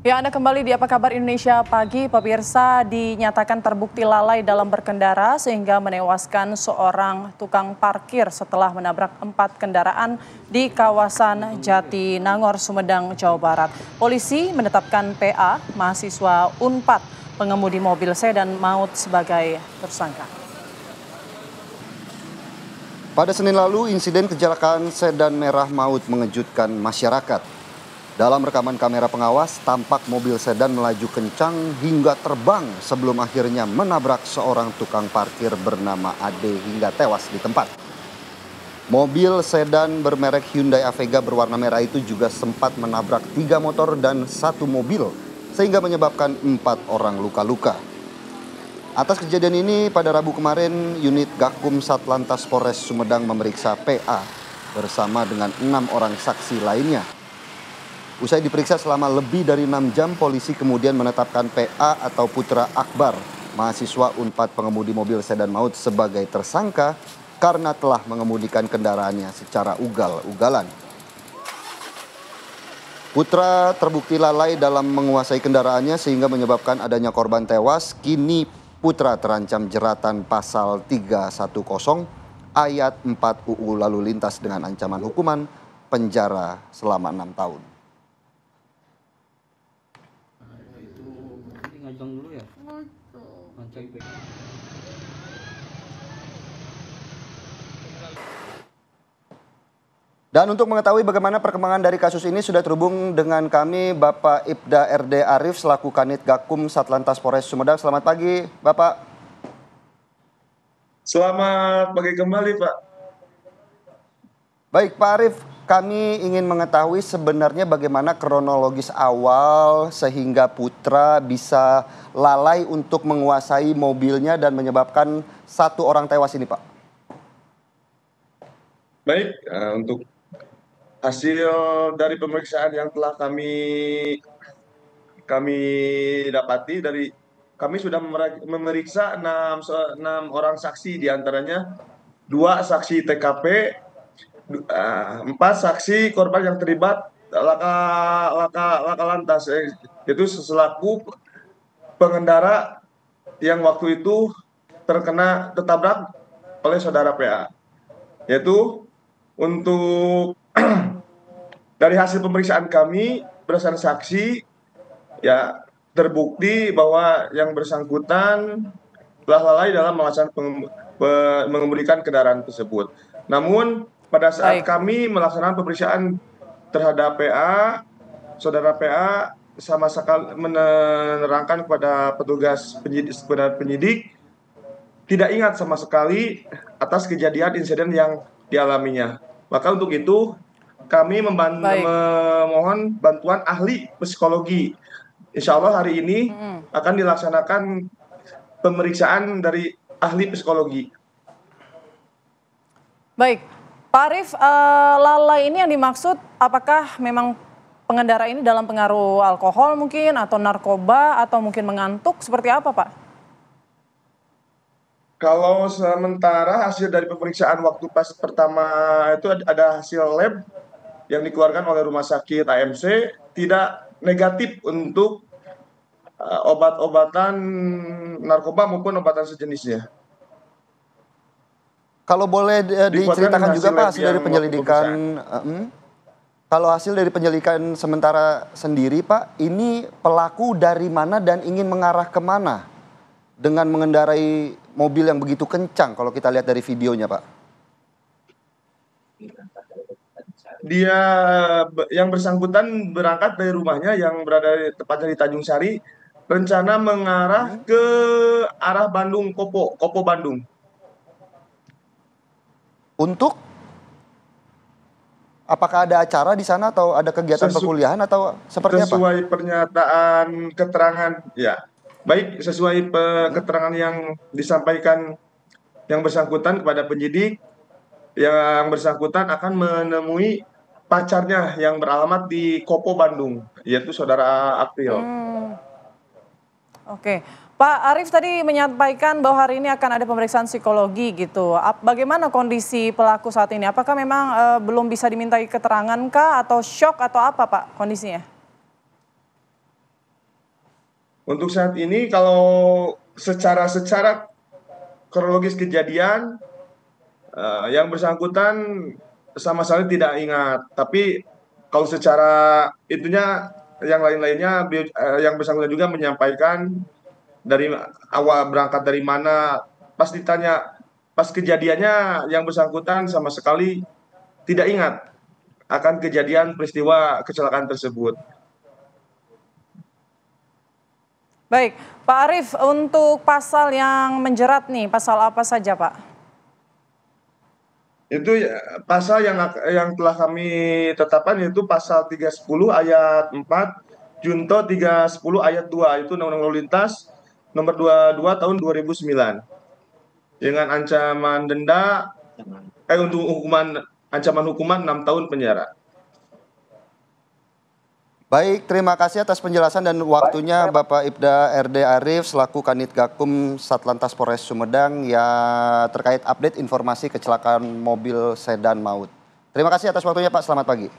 Ya, Anda kembali di Apa Kabar Indonesia Pagi. Pemirsa, dinyatakan terbukti lalai dalam berkendara sehingga menewaskan seorang tukang parkir setelah menabrak 4 kendaraan di kawasan Jatinangor, Sumedang, Jawa Barat. Polisi menetapkan PA, mahasiswa Unpad, pengemudi mobil sedan maut sebagai tersangka. Pada Senin lalu, insiden kecelakaan sedan merah maut mengejutkan masyarakat. Dalam rekaman kamera pengawas, tampak mobil sedan melaju kencang hingga terbang sebelum akhirnya menabrak seorang tukang parkir bernama Ade hingga tewas di tempat. Mobil sedan bermerek Hyundai Avega berwarna merah itu juga sempat menabrak 3 motor dan 1 mobil, sehingga menyebabkan 4 orang luka-luka. Atas kejadian ini, pada Rabu kemarin, unit Gakum Satlantas Polres Sumedang memeriksa PA bersama dengan 6 orang saksi lainnya. Usai diperiksa selama lebih dari 6 jam, polisi kemudian menetapkan PA atau Putra Akbar, mahasiswa Unpad pengemudi mobil sedan maut sebagai tersangka karena telah mengemudikan kendaraannya secara ugal-ugalan. Putra terbukti lalai dalam menguasai kendaraannya sehingga menyebabkan adanya korban tewas. Kini Putra terancam jeratan pasal 310 ayat 4 UU Lalu Lintas dengan ancaman hukuman penjara selama 6 tahun. Ngajang dulu ya. Dan untuk mengetahui bagaimana perkembangan dari kasus ini sudah terhubung dengan kami Bapak Ibda RD Arif selaku Kanit Gakum Satlantas Polres Sumedang. Selamat pagi, Bapak. Selamat pagi kembali, Pak. Baik, Pak Arif, kami ingin mengetahui sebenarnya bagaimana kronologis awal sehingga Putra bisa lalai untuk menguasai mobilnya dan menyebabkan 1 orang tewas ini, Pak. Baik, untuk hasil dari pemeriksaan yang telah kami dapati kami sudah memeriksa 6 orang saksi, diantaranya 2 saksi TKP, 4 saksi korban yang terlibat laka lantas, yaitu selaku pengendara yang waktu itu tertabrak oleh saudara PA. Yaitu untuk dari hasil pemeriksaan kami berdasarkan saksi, ya terbukti bahwa yang bersangkutan telah lalai dalam melaksanakan mengemudikan kendaraan tersebut. Namun pada saat kami melaksanakan pemeriksaan terhadap PA, saudara PA sama sekali menerangkan kepada petugas penyidik tidak ingat sama sekali atas kejadian insiden yang dialaminya. Maka untuk itu kami memohon bantuan ahli psikologi. Insya Allah hari ini akan dilaksanakan pemeriksaan dari ahli psikologi. Baik, Pak Arif, lalai ini yang dimaksud apakah memang pengendara ini dalam pengaruh alkohol mungkin atau narkoba atau mungkin mengantuk, seperti apa, Pak? Kalau sementara hasil dari pemeriksaan waktu pas pertama itu ada hasil lab yang dikeluarkan oleh Rumah Sakit AMC tidak negatif untuk obat-obatan narkoba maupun obatan sejenisnya. Kalau boleh diceritakan juga Pak hasil dari penyelidikan, kalau hasil dari penyelidikan sementara sendiri Pak, ini pelaku dari mana dan ingin mengarah kemana dengan mengendarai mobil yang begitu kencang kalau kita lihat dari videonya Pak? Dia yang bersangkutan berangkat dari rumahnya yang berada tepatnya di Tanjung Sari, rencana mengarah ke arah Bandung, Kopo Bandung. Untuk apakah ada acara di sana atau ada kegiatan perkuliahan atau seperti apa? Sesuai pernyataan keterangan, ya. Baik, sesuai keterangan yang disampaikan yang bersangkutan kepada penyidik, yang bersangkutan akan menemui pacarnya yang beralamat di Kopo Bandung, yaitu saudara April. Oke, Pak Arif tadi menyampaikan bahwa hari ini akan ada pemeriksaan psikologi gitu. Bagaimana kondisi pelaku saat ini? Apakah memang belum bisa dimintai keterangan kah atau shock atau apa Pak kondisinya? Untuk saat ini kalau secara kronologis kejadian, yang bersangkutan sama sekali tidak ingat. Tapi kalau secara itunya yang lain-lainnya, yang bersangkutan juga menyampaikan dari awal berangkat dari mana. Pas ditanya, pas kejadiannya yang bersangkutan sama sekali tidak ingat akan kejadian peristiwa kecelakaan tersebut. Baik, Pak Arief, untuk pasal yang menjerat nih, pasal apa saja, Pak? Itu pasal yang telah kami tetapkan, yaitu pasal 310 ayat 4, junto 310 ayat 2, itu Undang-Undang Lalu Lintas nomor 22 tahun 2009. Dengan ancaman denda untuk ancaman hukuman 6 tahun penjara. Baik, terima kasih atas penjelasan dan waktunya Bapak Ibda RD Arief selaku Kanit Gakum Satlantas Polres Sumedang yang terkait update informasi kecelakaan mobil sedan maut. Terima kasih atas waktunya Pak, selamat pagi.